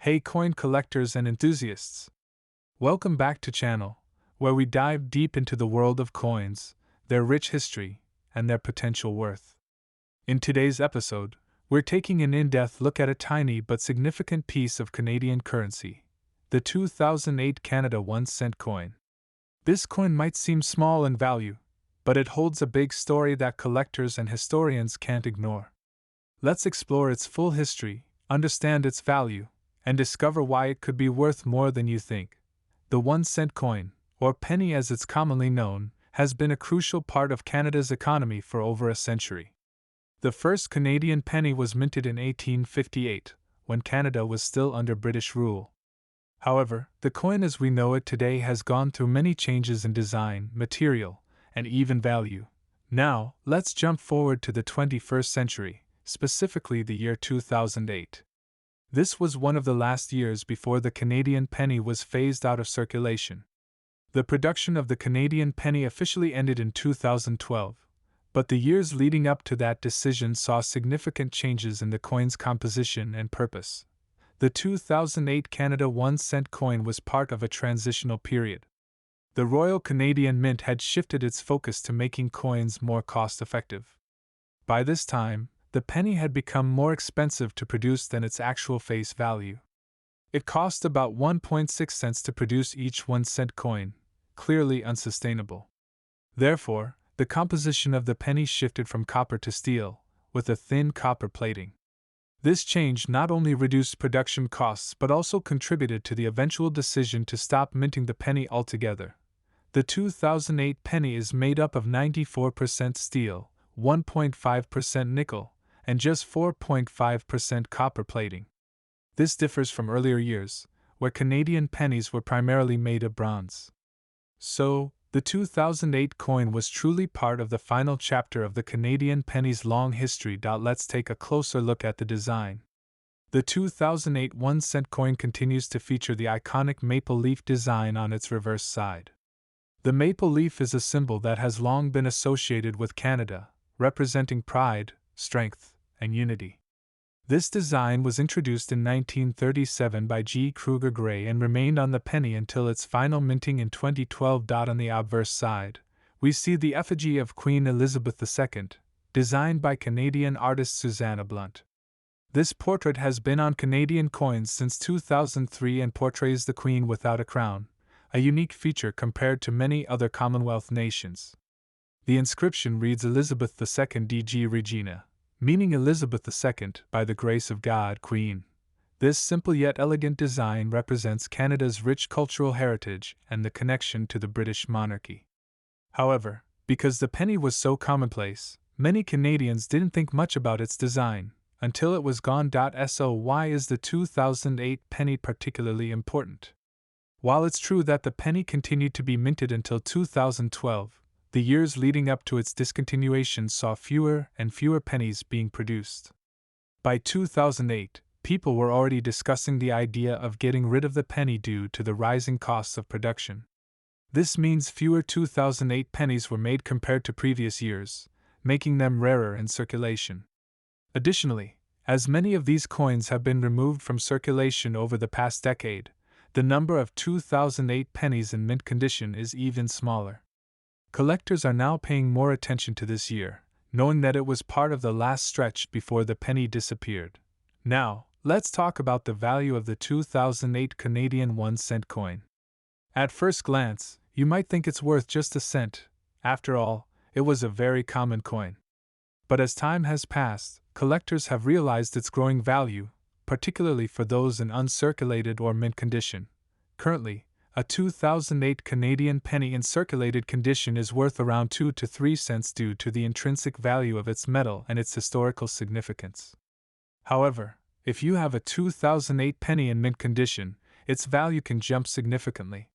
Hey coin collectors and enthusiasts! Welcome back to channel, where we dive deep into the world of coins, their rich history, and their potential worth. In today's episode, we're taking an in-depth look at a tiny but significant piece of Canadian currency, the 2008 Canada 1-cent coin. This coin might seem small in value, but it holds a big story that collectors and historians can't ignore. Let's explore its full history, understand its value, and discover why it could be worth more than you think. The 1-cent coin, or penny as it's commonly known, has been a crucial part of Canada's economy for over a century. The first Canadian penny was minted in 1858, when Canada was still under British rule. However, the coin as we know it today has gone through many changes in design, material, and even value. Now, let's jump forward to the 21st century, specifically the year 2008. This was one of the last years before the Canadian penny was phased out of circulation. The production of the Canadian penny officially ended in 2012, but the years leading up to that decision saw significant changes in the coin's composition and purpose. The 2008 Canada 1-cent coin was part of a transitional period. The Royal Canadian Mint had shifted its focus to making coins more cost-effective. By this time, the penny had become more expensive to produce than its actual face value. It cost about 1.6 cents to produce each 1-cent coin, clearly unsustainable. Therefore, the composition of the penny shifted from copper to steel, with a thin copper plating. This change not only reduced production costs but also contributed to the eventual decision to stop minting the penny altogether. The 2008 penny is made up of 94% steel, 1.5% nickel, and just 4.5% copper plating. This differs from earlier years, where Canadian pennies were primarily made of bronze. So, the 2008 coin was truly part of the final chapter of the Canadian penny's long history. Let's take a closer look at the design. The 2008 1-cent coin continues to feature the iconic maple leaf design on its reverse side. The maple leaf is a symbol that has long been associated with Canada, representing pride, strength, and unity. This design was introduced in 1937 by G. Kruger Gray and remained on the penny until its final minting in 2012. On the obverse side, we see the effigy of Queen Elizabeth II, designed by Canadian artist Susanna Blunt. This portrait has been on Canadian coins since 2003 and portrays the Queen without a crown, a unique feature compared to many other Commonwealth nations. The inscription reads Elizabeth II DG Regina, meaning Elizabeth II, by the grace of God, Queen. This simple yet elegant design represents Canada's rich cultural heritage and the connection to the British monarchy. However, because the penny was so commonplace, many Canadians didn't think much about its design, until it was gone. So why is the 2008 penny particularly important? While it's true that the penny continued to be minted until 2012, the years leading up to its discontinuation saw fewer and fewer pennies being produced. By 2008, people were already discussing the idea of getting rid of the penny due to the rising costs of production. This means fewer 2008 pennies were made compared to previous years, making them rarer in circulation. Additionally, as many of these coins have been removed from circulation over the past decade, the number of 2008 pennies in mint condition is even smaller. Collectors are now paying more attention to this year, knowing that it was part of the last stretch before the penny disappeared. Now, let's talk about the value of the 2008 Canadian 1-cent coin. At first glance, you might think it's worth just a cent. After all, it was a very common coin. But as time has passed, collectors have realized its growing value, particularly for those in uncirculated or mint condition. Currently, a 2008 Canadian penny in circulated condition is worth around 2 to 3 cents due to the intrinsic value of its metal and its historical significance. However, if you have a 2008 penny in mint condition, its value can jump significantly.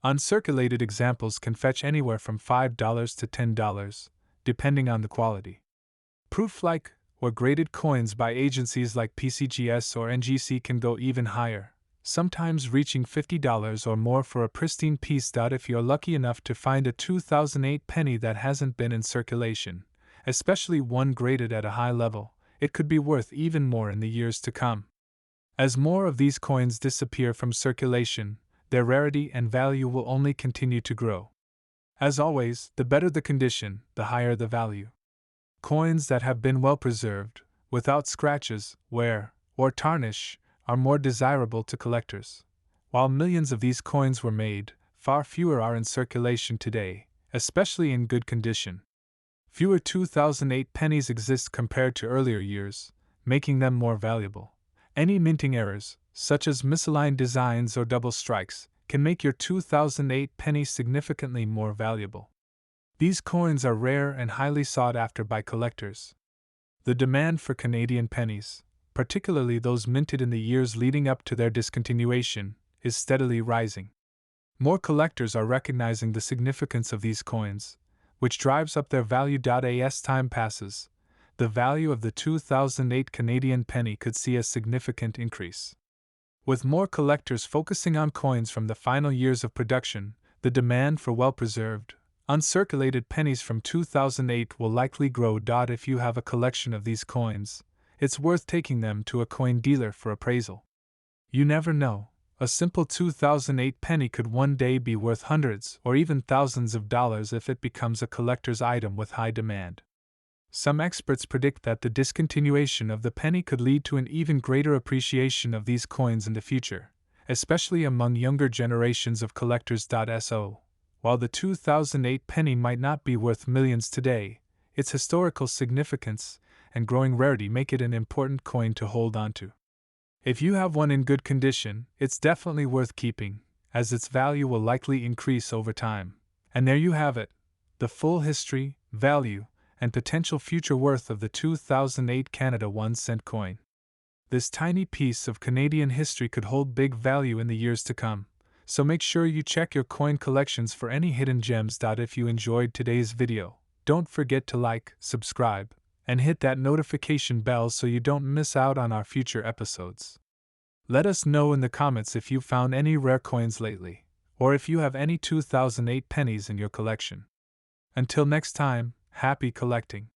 Uncirculated examples can fetch anywhere from $5 to $10, depending on the quality. Proof-like or graded coins by agencies like PCGS or NGC can go even higher, sometimes reaching $50 or more for a pristine piece. If you're lucky enough to find a 2008 penny that hasn't been in circulation, especially one graded at a high level, it could be worth even more in the years to come. As more of these coins disappear from circulation, their rarity and value will only continue to grow. As always, the better the condition, the higher the value. Coins that have been well preserved, without scratches, wear, or tarnish, are more desirable to collectors. While millions of these coins were made, far fewer are in circulation today, especially in good condition. Fewer 2008 pennies exist compared to earlier years, making them more valuable. Any minting errors, such as misaligned designs or double strikes, can make your 2008 penny significantly more valuable. These coins are rare and highly sought after by collectors. The demand for Canadian pennies, particularly those minted in the years leading up to their discontinuation, is steadily rising. More collectors are recognizing the significance of these coins, which drives up their value. As time passes, the value of the 2008 Canadian penny could see a significant increase. With more collectors focusing on coins from the final years of production, the demand for well-preserved, uncirculated pennies from 2008 will likely grow. If you have a collection of these coins, it's worth taking them to a coin dealer for appraisal. You never know, a simple 2008 penny could one day be worth hundreds or even thousands of dollars if it becomes a collector's item with high demand. Some experts predict that the discontinuation of the penny could lead to an even greater appreciation of these coins in the future, especially among younger generations of collectors. While the 2008 penny might not be worth millions today, its historical significance and growing rarity make it an important coin to hold onto. If you have one in good condition, it's definitely worth keeping, as its value will likely increase over time. And there you have it, the full history, value, and potential future worth of the 2008 Canada 1-cent coin. This tiny piece of Canadian history could hold big value in the years to come, so make sure you check your coin collections for any hidden gems. If you enjoyed today's video, don't forget to like, subscribe, and hit that notification bell so you don't miss out on our future episodes. Let us know in the comments if you found any rare coins lately, or if you have any 2008 pennies in your collection. Until next time, happy collecting!